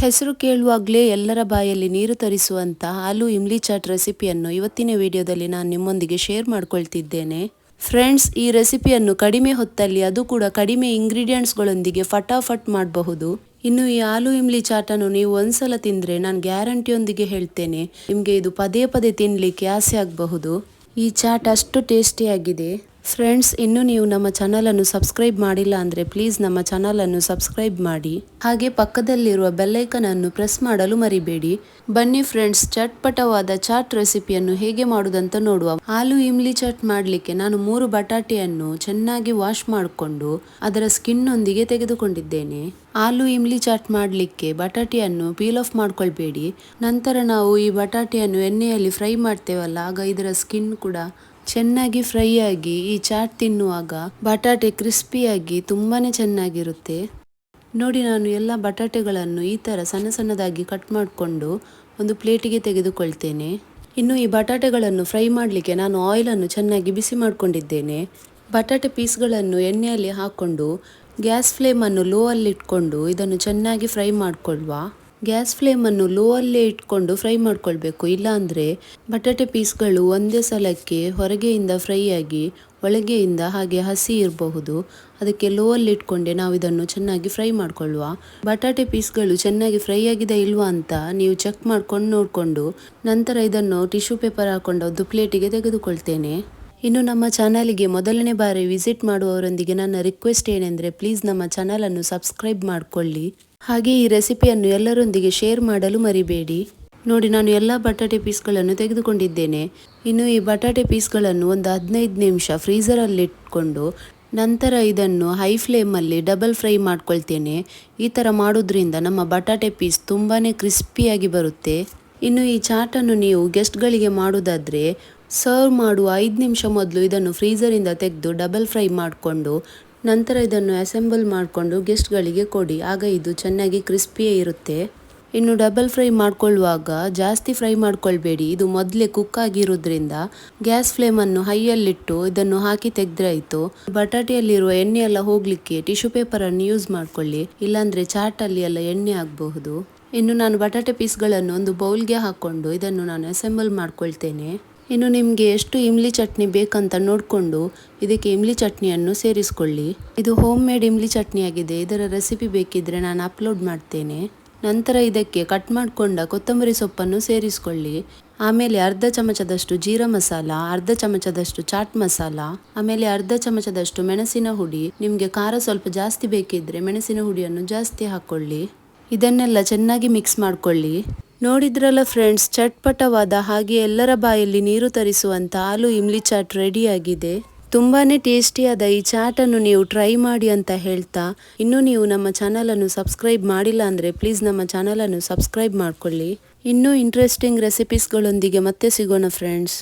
ಹೆಸರು ಕೇಳುವಾಗಲೇ ಎಲ್ಲರ ಬಾಯಲ್ಲಿ ನೀರು ತರಿಸುವಂಥ ಆಲೂ ಇಮ್ಲಿ ಚಾಟ್ ರೆಸಿಪಿಯನ್ನು ಇವತ್ತಿನ ವಿಡಿಯೋದಲ್ಲಿ ನಾನು ನಿಮ್ಮೊಂದಿಗೆ ಶೇರ್ ಮಾಡ್ಕೊಳ್ತಿದ್ದೇನೆ. ಫ್ರೆಂಡ್ಸ್, ಈ ರೆಸಿಪಿಯನ್ನು ಕಡಿಮೆ ಹೊತ್ತಲ್ಲಿ, ಅದು ಕೂಡ ಕಡಿಮೆ ಇಂಗ್ರೀಡಿಯೆಂಟ್ಸ್ಗಳೊಂದಿಗೆ ಫಟಾಫಟ್ ಮಾಡಬಹುದು. ಇನ್ನು ಈ ಆಲೂ ಇಮ್ಲಿ ಚಾಟನ್ನು ನೀವು ಒಂದ್ಸಲ ತಿಂದರೆ ನಾನು ಗ್ಯಾರಂಟಿಯೊಂದಿಗೆ ಹೇಳ್ತೇನೆ, ನಿಮಗೆ ಇದು ಪದೇ ಪದೇ ತಿನ್ನಲಿಕ್ಕೆ ಆಸೆ ಆಗಬಹುದು. ಈ ಚಾಟ್ ಅಷ್ಟು ಟೇಸ್ಟಿಯಾಗಿದೆ. ಫ್ರೆಂಡ್ಸ್, ಇನ್ನು ನೀವು ನಮ್ಮ ಚಾನಲನ್ನು ಸಬ್ಸ್ಕ್ರೈಬ್ ಮಾಡಿಲ್ಲ ಅಂದರೆ ಪ್ಲೀಸ್ ನಮ್ಮ ಚಾನಲನ್ನು ಸಬ್ಸ್ಕ್ರೈಬ್ ಮಾಡಿ, ಹಾಗೆ ಪಕ್ಕದಲ್ಲಿರುವ ಬೆಲ್ಲೈಕನ್ ಅನ್ನು ಪ್ರೆಸ್ ಮಾಡಲು ಮರಿಬೇಡಿ. ಬನ್ನಿ ಫ್ರೆಂಡ್ಸ್, ಚಟ್ಪಟವಾದ ಚಾಟ್ ರೆಸಿಪಿಯನ್ನು ಹೇಗೆ ಮಾಡುವುದಂತ ನೋಡುವ. ಆಲೂ ಇಮ್ಲಿ ಚಾಟ್ ಮಾಡಲಿಕ್ಕೆ ನಾನು 3 ಬಟಾಟೆಯನ್ನು ಚೆನ್ನಾಗಿ ವಾಶ್ ಮಾಡಿಕೊಂಡು ಅದರ ಸ್ಕಿನ್ನೊಂದಿಗೆ ತೆಗೆದುಕೊಂಡಿದ್ದೇನೆ. ಆಲೂ ಇಮ್ಲಿ ಚಾಟ್ ಮಾಡಲಿಕ್ಕೆ ಬಟಾಟೆಯನ್ನು ಪೀಲ್ ಆಫ್ ಮಾಡ್ಕೊಳ್ಬೇಡಿ. ನಂತರ ನಾವು ಈ ಬಟಾಟೆಯನ್ನು ಎಣ್ಣೆಯಲ್ಲಿ ಫ್ರೈ ಮಾಡ್ತೇವಲ್ಲ, ಆಗ ಇದರ ಸ್ಕಿನ್ ಕೂಡ ಚೆನ್ನಾಗಿ ಫ್ರೈ ಆಗಿ ಈ ಚಾಟ್ ತಿನ್ನುವಾಗ ಬಟಾಟೆ ಕ್ರಿಸ್ಪಿಯಾಗಿ ತುಂಬಾನೇ ಚೆನ್ನಾಗಿರುತ್ತೆ. ನೋಡಿ, ನಾನು ಎಲ್ಲ ಬಟಾಟೆಗಳನ್ನು ಈ ಥರ ಸಣ್ಣ ಸಣ್ಣದಾಗಿ ಕಟ್ ಮಾಡಿಕೊಂಡು ಒಂದು ಪ್ಲೇಟಿಗೆ ತೆಗೆದುಕೊಳ್ತೇನೆ. ಇನ್ನು ಈ ಬಟಾಟೆಗಳನ್ನು ಫ್ರೈ ಮಾಡಲಿಕ್ಕೆ ನಾನು ಆಯಿಲನ್ನು ಚೆನ್ನಾಗಿ ಬಿಸಿ ಮಾಡಿಕೊಂಡಿದ್ದೇನೆ. ಬಟಾಟೆ ಪೀಸ್ಗಳನ್ನು ಎಣ್ಣೆಯಲ್ಲಿ ಹಾಕ್ಕೊಂಡು ಗ್ಯಾಸ್ ಫ್ಲೇಮನ್ನು ಲೋ ಅಲ್ಲಿ ಇಟ್ಕೊಂಡು ಇದನ್ನು ಚೆನ್ನಾಗಿ ಫ್ರೈ ಮಾಡಿಕೊಳ್ಳುವ. ಗ್ಯಾಸ್ ಫ್ಲೇಮನ್ನು ಲೋ ಅಲ್ಲೇ ಇಟ್ಕೊಂಡು ಫ್ರೈ ಮಾಡ್ಕೊಳ್ಬೇಕು, ಇಲ್ಲಾಂದರೆ ಬಟಾಟೆ ಪೀಸ್ಗಳು ಒಂದೇ ಸಲಕ್ಕೆ ಹೊರಗೆಯಿಂದ ಫ್ರೈ ಆಗಿ ಒಳಗೆಯಿಂದ ಹಾಗೆ ಹಸಿ ಇರಬಹುದು. ಅದಕ್ಕೆ ಲೋ ಅಲ್ಲಿ ಇಟ್ಕೊಂಡೆ ನಾವು ಇದನ್ನು ಚೆನ್ನಾಗಿ ಫ್ರೈ ಮಾಡ್ಕೊಳ್ಳುವ. ಬಟಾಟೆ ಪೀಸ್ಗಳು ಚೆನ್ನಾಗಿ ಫ್ರೈ ಆಗಿದೆ ಇಲ್ವಾ ಅಂತ ನೀವು ಚೆಕ್ ಮಾಡ್ಕೊಂಡು ನೋಡಿಕೊಂಡು ನಂತರ ಇದನ್ನು ಟಿಶ್ಯೂ ಪೇಪರ್ ಹಾಕೊಂಡು ಒಂದು ಪ್ಲೇಟಿಗೆ ತೆಗೆದುಕೊಳ್ತೇನೆ. ಇನ್ನು ನಮ್ಮ ಚಾನಲಿಗೆ ಮೊದಲನೇ ಬಾರಿ ವಿಸಿಟ್ ಮಾಡುವವರೊಂದಿಗೆ ನನ್ನ ರಿಕ್ವೆಸ್ಟ್ ಏನೆಂದರೆ ಪ್ಲೀಸ್ ನಮ್ಮ ಚಾನಲನ್ನು ಸಬ್ಸ್ಕ್ರೈಬ್ ಮಾಡಿಕೊಳ್ಳಿ, ಹಾಗೆ ಈ ರೆಸಿಪಿಯನ್ನು ಎಲ್ಲರೊಂದಿಗೆ ಶೇರ್ ಮಾಡಲು ಮರಿಬೇಡಿ. ನೋಡಿ, ನಾನು ಎಲ್ಲ ಬಟಾಟೆ ಪೀಸ್ಗಳನ್ನು ತೆಗೆದುಕೊಂಡಿದ್ದೇನೆ. ಇನ್ನು ಈ ಬಟಾಟೆ ಪೀಸ್ಗಳನ್ನು ಒಂದು 15 ನಿಮಿಷ ಫ್ರೀಝರಲ್ಲಿ ಇಟ್ಕೊಂಡು ನಂತರ ಇದನ್ನು ಹೈ ಫ್ಲೇಮಲ್ಲಿ ಡಬಲ್ ಫ್ರೈ ಮಾಡ್ಕೊಳ್ತೇನೆ. ಈ ಥರ ಮಾಡೋದ್ರಿಂದ ನಮ್ಮ ಬಟಾಟೆ ಪೀಸ್ ತುಂಬಾ ಕ್ರಿಸ್ಪಿಯಾಗಿ ಬರುತ್ತೆ. ಇನ್ನು ಈ ಚಾಟನ್ನು ನೀವು ಗೆಸ್ಟ್ಗಳಿಗೆ ಮಾಡೋದಾದರೆ ಸರ್ವ್ ಮಾಡುವ 5 ನಿಮಿಷ ಮೊದಲು ಇದನ್ನು ಫ್ರೀಝರಿಂದ ತೆಗೆದು ಡಬಲ್ ಫ್ರೈ ಮಾಡಿಕೊಂಡು ನಂತರ ಇದನ್ನು ಅಸೆಂಬಲ್ ಮಾಡಿಕೊಂಡು ಗೆಸ್ಟ್ಗಳಿಗೆ ಕೊಡಿ, ಆಗ ಇದು ಚೆನ್ನಾಗಿ ಕ್ರಿಸ್ಪಿಯೇ ಇರುತ್ತೆ. ಇನ್ನು ಡಬಲ್ ಫ್ರೈ ಮಾಡ್ಕೊಳ್ಳುವಾಗ ಜಾಸ್ತಿ ಫ್ರೈ ಮಾಡ್ಕೊಳ್ಬೇಡಿ, ಇದು ಮೊದಲೇ ಕುಕ್ ಆಗಿರೋದ್ರಿಂದ ಗ್ಯಾಸ್ ಫ್ಲೇಮನ್ನು ಹೈಯಲ್ಲಿಟ್ಟು ಇದನ್ನು ಹಾಕಿ ತೆಗೆದ್ರೆ ಆಯಿತು. ಬಟಾಟೆಯಲ್ಲಿರುವ ಎಣ್ಣೆ ಎಲ್ಲ ಹೋಗಲಿಕ್ಕೆ ಟಿಶ್ಯೂ ಪೇಪರನ್ನು ಯೂಸ್ ಮಾಡ್ಕೊಳ್ಳಿ, ಇಲ್ಲಾಂದರೆ ಚಾಟಲ್ಲಿ ಎಲ್ಲ ಎಣ್ಣೆ ಆಗಬಹುದು. ಇನ್ನು ನಾನು ಬಟಾಟೆ ಪೀಸ್ಗಳನ್ನು ಒಂದು ಬೌಲ್ಗೆ ಹಾಕ್ಕೊಂಡು ಇದನ್ನು ನಾನು ಅಸೆಂಬಲ್ ಮಾಡ್ಕೊಳ್ತೇನೆ. ಇನ್ನು ನಿಮಗೆ ಎಷ್ಟು ಇಮ್ಲಿ ಚಟ್ನಿ ಬೇಕಂತ ನೋಡಿಕೊಂಡು ಇದಕ್ಕೆ ಇಮ್ಲಿ ಚಟ್ನಿಯನ್ನು ಸೇರಿಸ್ಕೊಳ್ಳಿ. ಇದು ಹೋಮ್ ಮೇಡ್ ಇಮ್ಲಿ ಚಟ್ನಿ ಆಗಿದೆ. ಇದರ ರೆಸಿಪಿ ಬೇಕಿದ್ರೆ ನಾನು ಅಪ್ಲೋಡ್ ಮಾಡ್ತೇನೆ. ನಂತರ ಇದಕ್ಕೆ ಕಟ್ ಮಾಡಿಕೊಂಡ ಕೊತ್ತಂಬರಿ ಸೊಪ್ಪನ್ನು ಸೇರಿಸ್ಕೊಳ್ಳಿ. ಆಮೇಲೆ ಅರ್ಧ ಚಮಚದಷ್ಟು ಜೀರಾ ಮಸಾಲ, ಅರ್ಧ ಚಮಚದಷ್ಟು ಚಾಟ್ ಮಸಾಲ, ಆಮೇಲೆ ಅರ್ಧ ಚಮಚದಷ್ಟು ಮೆಣಸಿನ ಹುಡಿ. ನಿಮಗೆ ಖಾರ ಸ್ವಲ್ಪ ಜಾಸ್ತಿ ಬೇಕಿದ್ರೆ ಮೆಣಸಿನ ಹುಡಿಯನ್ನು ಜಾಸ್ತಿ ಹಾಕ್ಕೊಳ್ಳಿ. ಇದನ್ನೆಲ್ಲ ಚೆನ್ನಾಗಿ ಮಿಕ್ಸ್ ಮಾಡ್ಕೊಳ್ಳಿ. ನೋಡಿದ್ರಲ್ಲ ಫ್ರೆಂಡ್ಸ್, ಚಟ್ಪಟವಾದ ಹಾಗೆ ಎಲ್ಲರ ಬಾಯಲ್ಲಿ ನೀರು ತರಿಸುವಂಥ ಆಲೂ ಇಮ್ಲಿ ಚಾಟ್ ರೆಡಿಯಾಗಿದೆ. ತುಂಬಾನೇ ಟೇಸ್ಟಿಯಾದ ಈ ಚಾಟನ್ನು ನೀವು ಟ್ರೈ ಮಾಡಿ ಅಂತ ಹೇಳ್ತಾ, ಇನ್ನೂ ನೀವು ನಮ್ಮ ಚಾನಲನ್ನು ಸಬ್ಸ್ಕ್ರೈಬ್ ಮಾಡಿಲ್ಲ ಅಂದರೆ ಪ್ಲೀಸ್ ನಮ್ಮ ಚಾನಲನ್ನು ಸಬ್ಸ್ಕ್ರೈಬ್ ಮಾಡ್ಕೊಳ್ಳಿ. ಇನ್ನೂ ಇಂಟ್ರೆಸ್ಟಿಂಗ್ ರೆಸಿಪೀಸ್ಗಳೊಂದಿಗೆ ಮತ್ತೆ ಸಿಗೋಣ ಫ್ರೆಂಡ್ಸ್.